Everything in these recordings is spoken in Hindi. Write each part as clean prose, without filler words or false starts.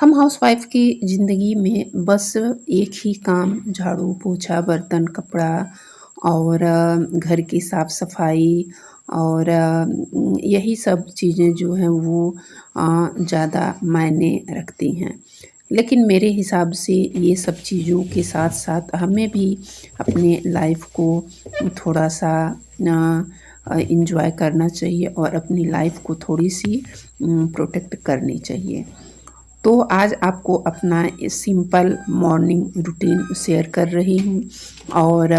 हम हाउसवाइफ़ की ज़िंदगी में बस एक ही काम झाड़ू, पोछा, बर्तन, कपड़ा और घर की साफ-सफाई और यही सब चीज़ें जो हैं वो ज़्यादा मायने रखती हैं। लेकिन मेरे हिसाब से ये सब चीज़ों के साथ-साथ हमें भी अपने लाइफ़ को थोड़ा-सा एन्जॉय करना चाहिए और अपनी लाइफ़ को थोड़ी-सी प्रोटेक्ट करनी चाहिए। तो आज आपको अपना सिंपल मॉर्निंग रूटीन शेयर कर रही हूँ और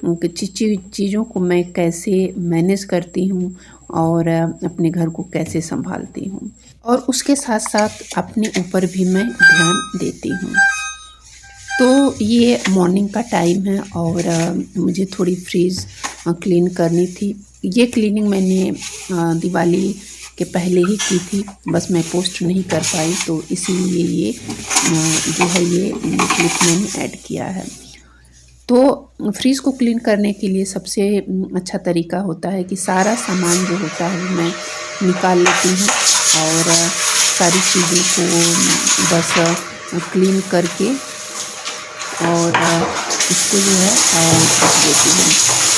चीज़ों को मैं कैसे मैनेज करती हूँ और अपने घर को कैसे संभालती हूँ और उसके साथ-साथ अपने ऊपर भी मैं ध्यान देती हूँ। तो ये मॉर्निंग का टाइम है और मुझे थोड़ी फ्रिज क्लीन करनी थी। ये क्लीनिंग मैंने दिवाली के पहले ही की थी, बस मैं पोस्ट नहीं कर पाई तो इसीलिए ये जो है ये क्लिप मैंने ऐड किया है। तो फ्रिज को क्लीन करने के लिए सबसे अच्छा तरीका होता है कि सारा सामान जो होता है वो मैं निकाल लेती हूँ और सारी चीज़ों को बस क्लीन करके और इसको जो है रख देती हूँ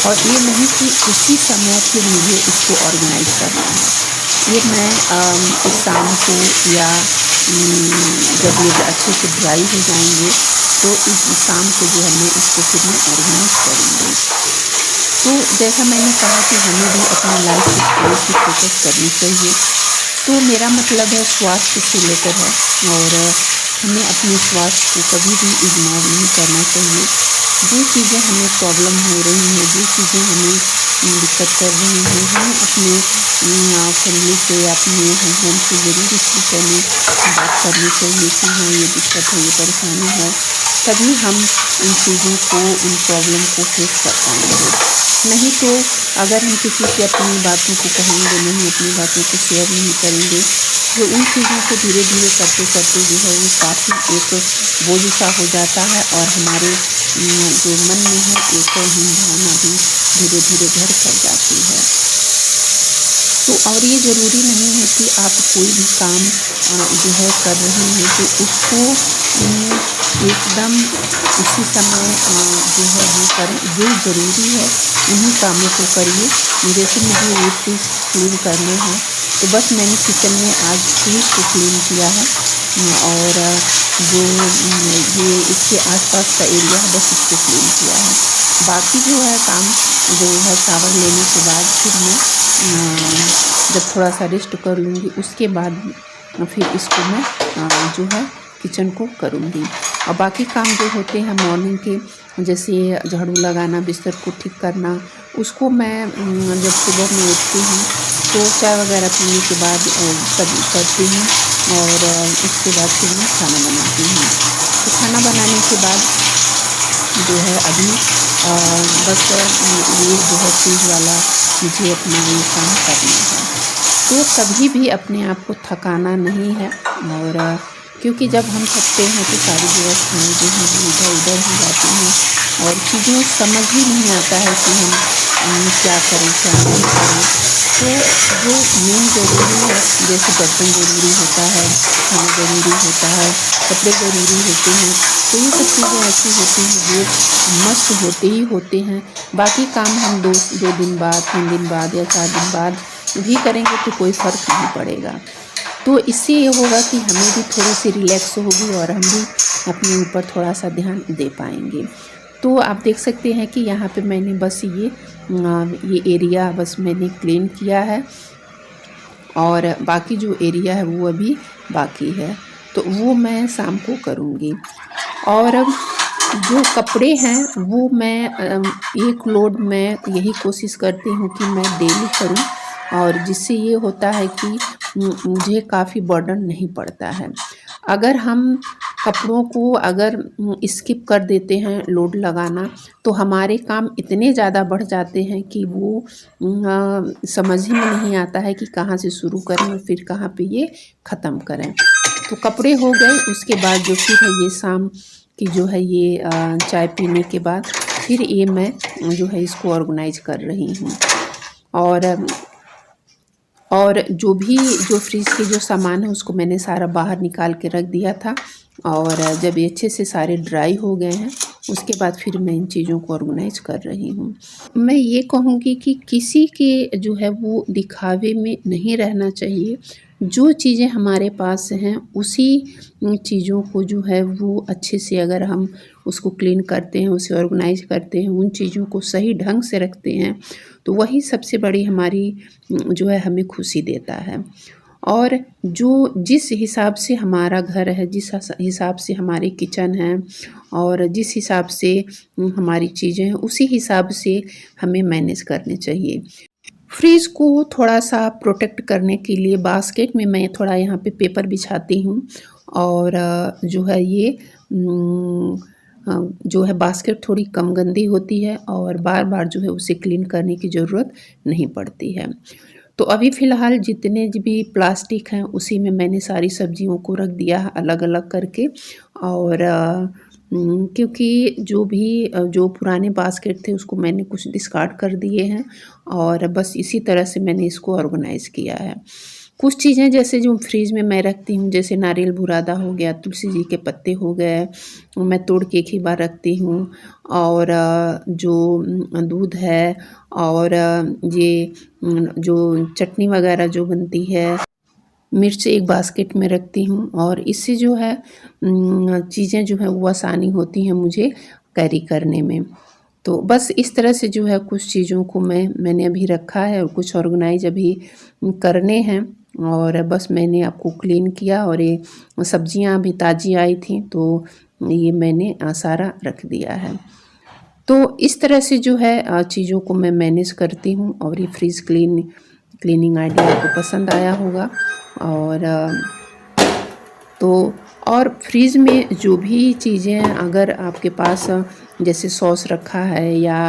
और ये नहीं कि उसी समय फिर मुझे इसको ऑर्गेनाइज करना है। ये मैं शाम को या जब ये अच्छे से ड्राई हो जाएंगे तो इस शाम को जो है मैं इसको फिर मैं ऑर्गेनाइज करूँगी। तो जैसा मैंने कहा कि हमें भी अपनी लाइफ को थोड़ी सी फोकस करनी चाहिए। तो मेरा मतलब है स्वास्थ्य से लेकर है और हमें अपने स्वास्थ्य को कभी भी इग्नोर नहीं करना चाहिए। जो चीज़ें हमें प्रॉब्लम हो रही हैं, जो चीज़ें हमें दिक्कत कर रही हैं, हमें अपने फैमिली से या अपने हस्बैंड से ज़रूर इस विषय में बात करनी चाहिए कि हाँ ये दिक्कत है, ये परेशानी है। तभी हम इन चीज़ों को, इन प्रॉब्लम को फेस कर पाएंगे। नहीं तो अगर हम किसी से अपनी बातों को कहेंगे नहीं, अपनी बातों को शेयर नहीं करेंगे तो उन चीज़ों को धीरे धीरे करते करते जो है वो काफ़ी एक बोझ सा हो जाता है और हमारे जो मन में है एक हीन भावना भी धीरे धीरे घर कर जाती है। तो और ये ज़रूरी नहीं है कि आप कोई भी काम जो है कर रहे हैं तो उसको एकदम उसी समय जो है वो करें। जो ज़रूरी है उन्हीं कामों को करिए। जैसे मुझे ये फ्रिज क्लीन करना है तो बस मैंने किचन में आज फ्रिज को क्लीन किया है और जो ये इसके आसपास का एरिया है बस इसको क्लीन किया है। बाकी जो है काम जो है शावर लेने के बाद फिर मैं जब थोड़ा सा रेस्ट कर लूँगी उसके बाद फिर इसको मैं जो है किचन को करूँगी। और बाकी काम जो होते हैं मॉर्निंग के जैसे झाड़ू लगाना, बिस्तर को ठीक करना, उसको मैं जब सुबह में उठती हूँ तो चाय वगैरह पीने के बाद सब करती हूँ और उसके बाद फिर मैं खाना बनाती हूँ। तो खाना बनाने के बाद जो है अभी बस ये जो है फ्रिज वाला मुझे अपना ये काम करना है। तो कभी भी अपने आप को थकाना नहीं है और क्योंकि जब हम थकते हैं तो सारी व्यवस्थाएँ जो हैं वो इधर उधर हो जाती हैं और चीज़ों समझ ही नहीं आता है कि हम क्या करें क्या नहीं करें। तो जो मेन ज़रूरी है जैसे बर्तन ज़रूरी होता है, खाना ज़रूरी होता है, कपड़े ज़रूरी होते हैं, तो ये सब चीज़ें ऐसी होती हैं जो मस्ट होते ही होते हैं। बाकी काम हम दो दिन बाद, 3 दिन बाद या 4 दिन बाद भी करेंगे तो कोई फ़र्क नहीं पड़ेगा। तो इससे ये होगा कि हमें भी थोड़ी सी रिलैक्स होगी और हम भी अपने ऊपर थोड़ा सा ध्यान दे पाएंगे। तो आप देख सकते हैं कि यहाँ पे मैंने बस ये एरिया बस मैंने क्लीन किया है और बाकी जो एरिया है वो अभी बाकी है, तो वो मैं शाम को करूँगी। और जो कपड़े हैं वो मैं एक लोड मैं यही कोशिश करती हूँ कि मैं डेली करूँ और जिससे ये होता है कि मुझे काफ़ी बर्डन नहीं पड़ता है। अगर हम कपड़ों को अगर स्किप कर देते हैं लोड लगाना तो हमारे काम इतने ज़्यादा बढ़ जाते हैं कि वो समझ ही में नहीं आता है कि कहाँ से शुरू करें और फिर कहाँ पे ये ख़त्म करें। तो कपड़े हो गए, उसके बाद जो फिर है ये शाम की जो है ये चाय पीने के बाद फिर ये मैं जो है इसको ऑर्गेनाइज कर रही हूँ। और और जो फ्रिज के जो सामान है उसको मैंने सारा बाहर निकाल के रख दिया था। और जब ये अच्छे से सारे ड्राई हो गए हैं उसके बाद फिर मैं इन चीज़ों को ऑर्गेनाइज कर रही हूँ। मैं ये कहूँगी कि किसी के जो है वो दिखावे में नहीं रहना चाहिए। जो चीज़ें हमारे पास हैं उसी चीज़ों को जो है वो अच्छे से अगर हम उसको क्लीन करते हैं, उसे ऑर्गेनाइज करते हैं, उन चीज़ों को सही ढंग से रखते हैं, तो वही सबसे बड़ी हमारी जो है हमें खुशी देता है। और जो जिस हिसाब से हमारा घर है, जिस हिसाब से हमारी किचन है और जिस हिसाब से हमारी चीज़ें हैं, उसी हिसाब से हमें मैनेज करने चाहिए। फ्रिज को थोड़ा-सा प्रोटेक्ट करने के लिए बास्केट में मैं थोड़ा यहाँ पे पेपर बिछाती हूँ। और जो है ये जो है बास्केट थोड़ी कम गंदी होती है और बार-बार जो है उसे क्लीन करने की ज़रूरत नहीं पड़ती है। तो अभी फ़िलहाल जितने भी प्लास्टिक हैं उसी में मैंने सारी सब्जियों को रख दिया है अलग-अलग करके। और क्योंकि जो पुराने बास्केट थे उसको मैंने कुछ डिस्कार्ड कर दिए हैं और बस इसी तरह से मैंने इसको ऑर्गेनाइज़ किया है। कुछ चीज़ें जैसे जो फ्रिज में मैं रखती हूँ, जैसे नारियल बुरादा हो गया, तुलसी जी के पत्ते हो गए, मैं तोड़ के एक ही बार रखती हूँ। और जो दूध है और ये जो चटनी वगैरह जो बनती है, मिर्च एक बास्केट में रखती हूँ और इससे जो है चीज़ें जो है वो आसानी होती हैं मुझे कैरी करने में। तो बस इस तरह से जो है कुछ चीज़ों को मैंने अभी रखा है और कुछ ऑर्गेनाइज अभी करने हैं। और बस मैंने आपको क्लीन किया और ये सब्जियां अभी ताज़ी आई थी तो ये मैंने सारा रख दिया है। तो इस तरह से जो है चीज़ों को मैं मैनेज करती हूँ और ये फ्रिज क्लीनिंग आइडिया आपको पसंद आया होगा। और तो और फ्रिज में जो भी चीज़ें अगर आपके पास जैसे सॉस रखा है या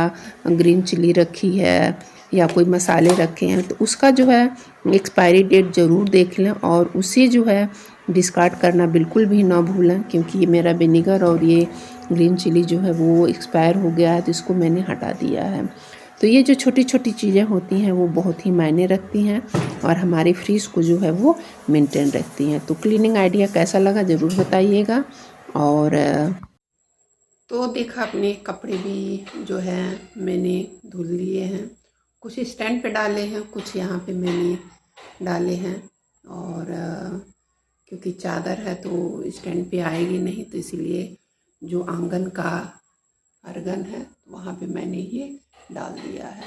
ग्रीन चिली रखी है या कोई मसाले रखे हैं तो उसका जो है एक्सपायरी डेट ज़रूर देख लें और उसे जो है डिस्कार्ड करना बिल्कुल भी ना भूलें, क्योंकि ये मेरा विनेगर और ये ग्रीन चिली जो है वो एक्सपायर हो गया है तो इसको मैंने हटा दिया है। तो ये जो छोटी-छोटी चीज़ें होती हैं वो बहुत ही मायने रखती हैं और हमारे फ्रिज को जो है वो मेंटेन रखती हैं। तो क्लीनिंग आइडिया कैसा लगा ज़रूर बताइएगा। और तो देखा अपने कपड़े भी जो है मैंने धुल लिए हैं, कुछ स्टैंड पे डाले हैं, कुछ यहाँ पे मैंने डाले हैं। और क्योंकि चादर है तो स्टैंड पे आएगी नहीं, तो इसीलिए जो आंगन का अर्गन है वहाँ पे मैंने ये डाल दिया है।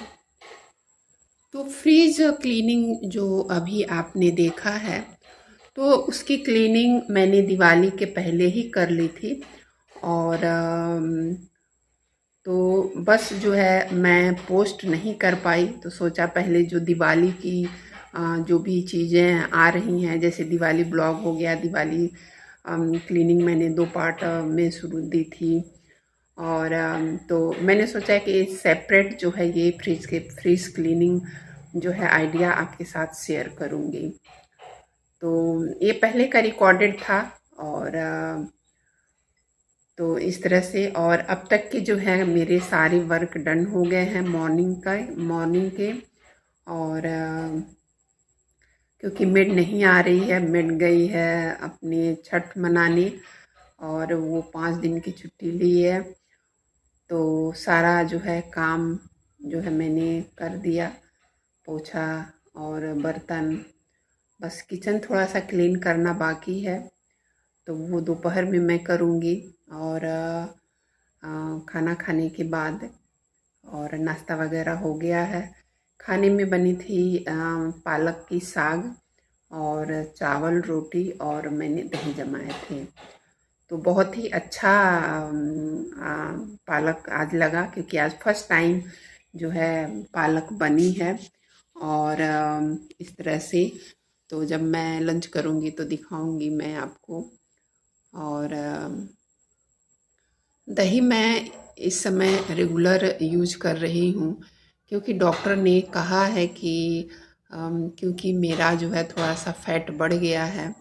तो फ्रिज क्लीनिंग जो अभी आपने देखा है तो उसकी क्लीनिंग मैंने दिवाली के पहले ही कर ली थी। और तो बस जो है मैं पोस्ट नहीं कर पाई, तो सोचा पहले जो दिवाली की जो भी चीज़ें आ रही हैं, जैसे दिवाली ब्लॉग हो गया, दिवाली क्लीनिंग मैंने 2 पार्ट में शुरू दी थी। और तो मैंने सोचा कि सेपरेट जो है ये फ्रिज क्लीनिंग जो है आइडिया आपके साथ शेयर करूँगी। तो ये पहले का रिकॉर्डेड था और तो इस तरह से और अब तक के जो है मेरे सारे वर्क डन हो गए हैं मॉर्निंग के। और क्योंकि मेड नहीं आ रही है, मेड गई है अपने छठ मनाने और वो 5 दिन की छुट्टी ली है। तो सारा जो है काम जो है मैंने कर दिया, पोछा और बर्तन, बस किचन थोड़ा सा क्लीन करना बाकी है तो वो दोपहर में मैं करूँगी। और खाना खाने के बाद और नाश्ता वगैरह हो गया है। खाने में बनी थी पालक की साग और चावल रोटी और मैंने दही जमाए थे। तो बहुत ही अच्छा पालक आज लगा, क्योंकि आज फर्स्ट टाइम जो है पालक बनी है। और इस तरह से तो जब मैं लंच करूँगी तो दिखाऊंगी मैं आपको। और दही मैं इस समय रेगुलर यूज कर रही हूँ, क्योंकि डॉक्टर ने कहा है कि क्योंकि मेरा जो है थोड़ा सा फैट बढ़ गया है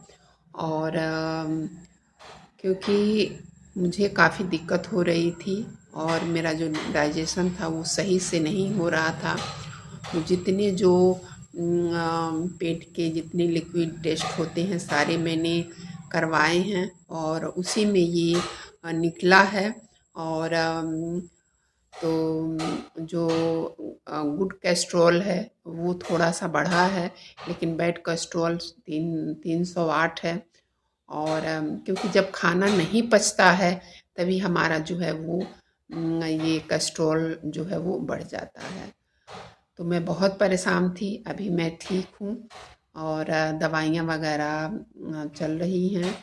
और क्योंकि मुझे काफ़ी दिक्कत हो रही थी और मेरा जो डाइजेशन था वो सही से नहीं हो रहा था। तो जितने जो पेट के जितने लिक्विड टेस्ट होते हैं सारे मैंने करवाए हैं और उसी में ये निकला है। और तो जो गुड कोलेस्ट्रॉल है वो थोड़ा सा बढ़ा है, लेकिन बैड कोलेस्ट्रॉल 308 है। और क्योंकि जब खाना नहीं पचता है तभी हमारा जो है वो ये कोलेस्ट्रॉल जो है वो बढ़ जाता है। तो मैं बहुत परेशान थी, अभी मैं ठीक हूँ और दवाइयाँ वगैरह चल रही हैं।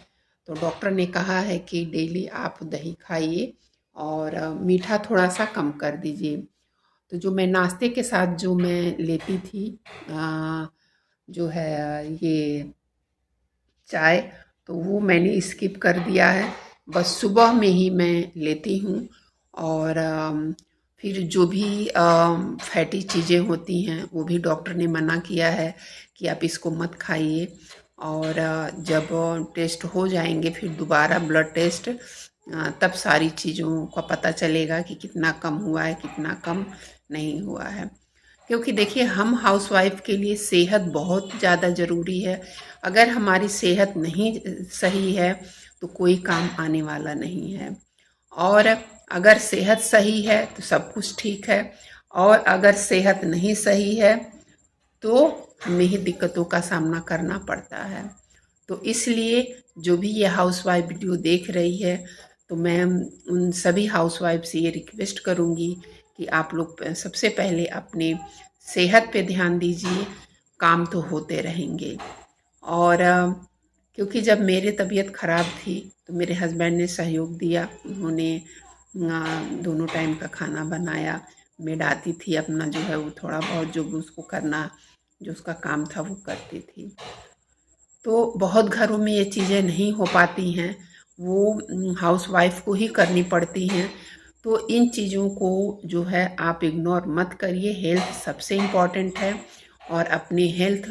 तो डॉक्टर ने कहा है कि डेली आप दही खाइए और मीठा थोड़ा सा कम कर दीजिए। तो जो मैं नाश्ते के साथ जो मैं लेती थी जो है ये चाय, तो वो मैंने स्किप कर दिया है, बस सुबह में ही मैं लेती हूँ। और फिर जो भी फैटी चीज़ें होती हैं वो भी डॉक्टर ने मना किया है कि आप इसको मत खाइए। और जब टेस्ट हो जाएंगे फिर दोबारा ब्लड टेस्ट, तब सारी चीज़ों का पता चलेगा कि कितना कम हुआ है कितना कम नहीं हुआ है। क्योंकि देखिए हम हाउसवाइफ के लिए सेहत बहुत ज़्यादा ज़रूरी है। अगर हमारी सेहत नहीं सही है तो कोई काम आने वाला नहीं है। और अगर सेहत सही है तो सब कुछ ठीक है, और अगर सेहत नहीं सही है तो हमें ही दिक्कतों का सामना करना पड़ता है। तो इसलिए जो भी ये हाउसवाइफ वीडियो देख रही है, तो मैं उन सभी हाउसवाइफ से ये रिक्वेस्ट करूँगी कि आप लोग सबसे पहले अपने सेहत पे ध्यान दीजिए, काम तो होते रहेंगे। और क्योंकि जब मेरी तबीयत ख़राब थी तो मेरे हस्बैंड ने सहयोग दिया, उन्होंने दोनों टाइम का खाना बनाया। मेड आती थी, अपना जो है वो थोड़ा बहुत जो भी उसको करना जो उसका काम था वो करती थी। तो बहुत घरों में ये चीज़ें नहीं हो पाती हैं, वो हाउसवाइफ को ही करनी पड़ती हैं। तो इन चीज़ों को जो है आप इग्नोर मत करिए, हेल्थ सबसे इम्पॉर्टेंट है। और अपनी हेल्थ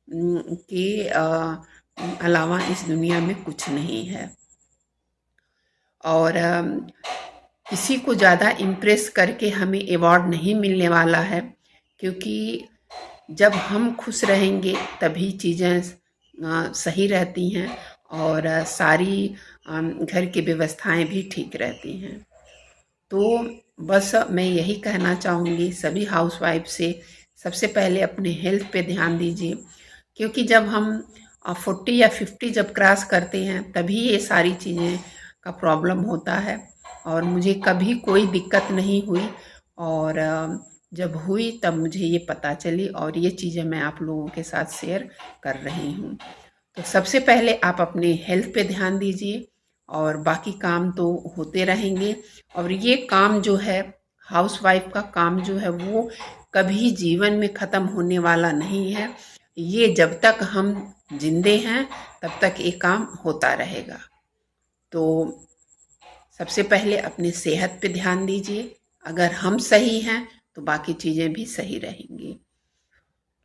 के अलावा इस दुनिया में कुछ नहीं है। और किसी को ज़्यादा इम्प्रेस करके हमें अवार्ड नहीं मिलने वाला है, क्योंकि जब हम खुश रहेंगे तभी चीज़ें सही रहती हैं और सारी घर की व्यवस्थाएं भी ठीक रहती हैं। तो बस मैं यही कहना चाहूँगी सभी हाउसवाइफ से, सबसे पहले अपने हेल्थ पे ध्यान दीजिए, क्योंकि जब हम 40 या 50 जब क्रॉस करते हैं तभी ये सारी चीज़ें का प्रॉब्लम होता है। और मुझे कभी कोई दिक्कत नहीं हुई, और जब हुई तब मुझे ये पता चली, और ये चीज़ें मैं आप लोगों के साथ शेयर कर रही हूँ। तो सबसे पहले आप अपने हेल्थ पे ध्यान दीजिए और बाकी काम तो होते रहेंगे। और ये काम जो है हाउसवाइफ का काम जो है वो कभी जीवन में ख़त्म होने वाला नहीं है। ये जब तक हम जिंदे हैं तब तक ये काम होता रहेगा। तो सबसे पहले अपनी सेहत पे ध्यान दीजिए, अगर हम सही हैं तो बाकी चीज़ें भी सही रहेंगी।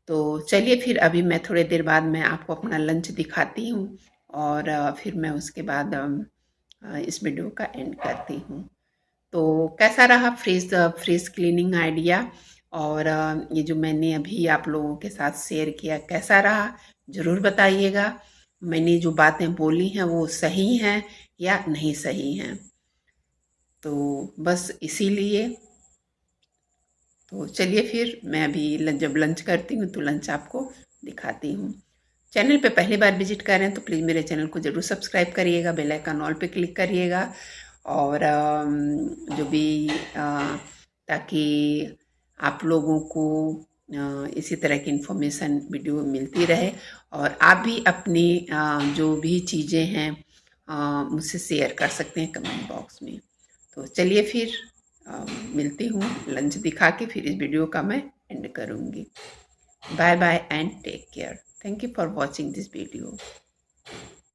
तो चलिए फिर अभी मैं थोड़ी देर बाद मैं आपको अपना लंच दिखाती हूँ, और फिर मैं उसके बाद इस वीडियो का एंड करती हूँ। तो कैसा रहा फ्रिज क्लीनिंग आइडिया, और ये जो मैंने अभी आप लोगों के साथ शेयर किया कैसा रहा ज़रूर बताइएगा। मैंने जो बातें बोली हैं वो सही हैं या नहीं सही हैं। तो बस इसीलिए तो चलिए फिर मैं अभी जब लंच करती हूँ तो लंच आपको दिखाती हूँ। चैनल पे पहली बार विजिट कर रहे हैं तो प्लीज़ मेरे चैनल को ज़रूर सब्सक्राइब करिएगा, बेल आइकन ऑल पे क्लिक करिएगा, और जो भी ताकि आप लोगों को इसी तरह की इन्फॉर्मेशन वीडियो मिलती रहे, और आप भी अपनी जो भी चीज़ें हैं मुझसे शेयर कर सकते हैं कमेंट बॉक्स में। तो चलिए फिर मिलती हूँ, लंच दिखा के फिर इस वीडियो का मैं एंड करूँगी। Bye bye and take care. Thank you for watching this video.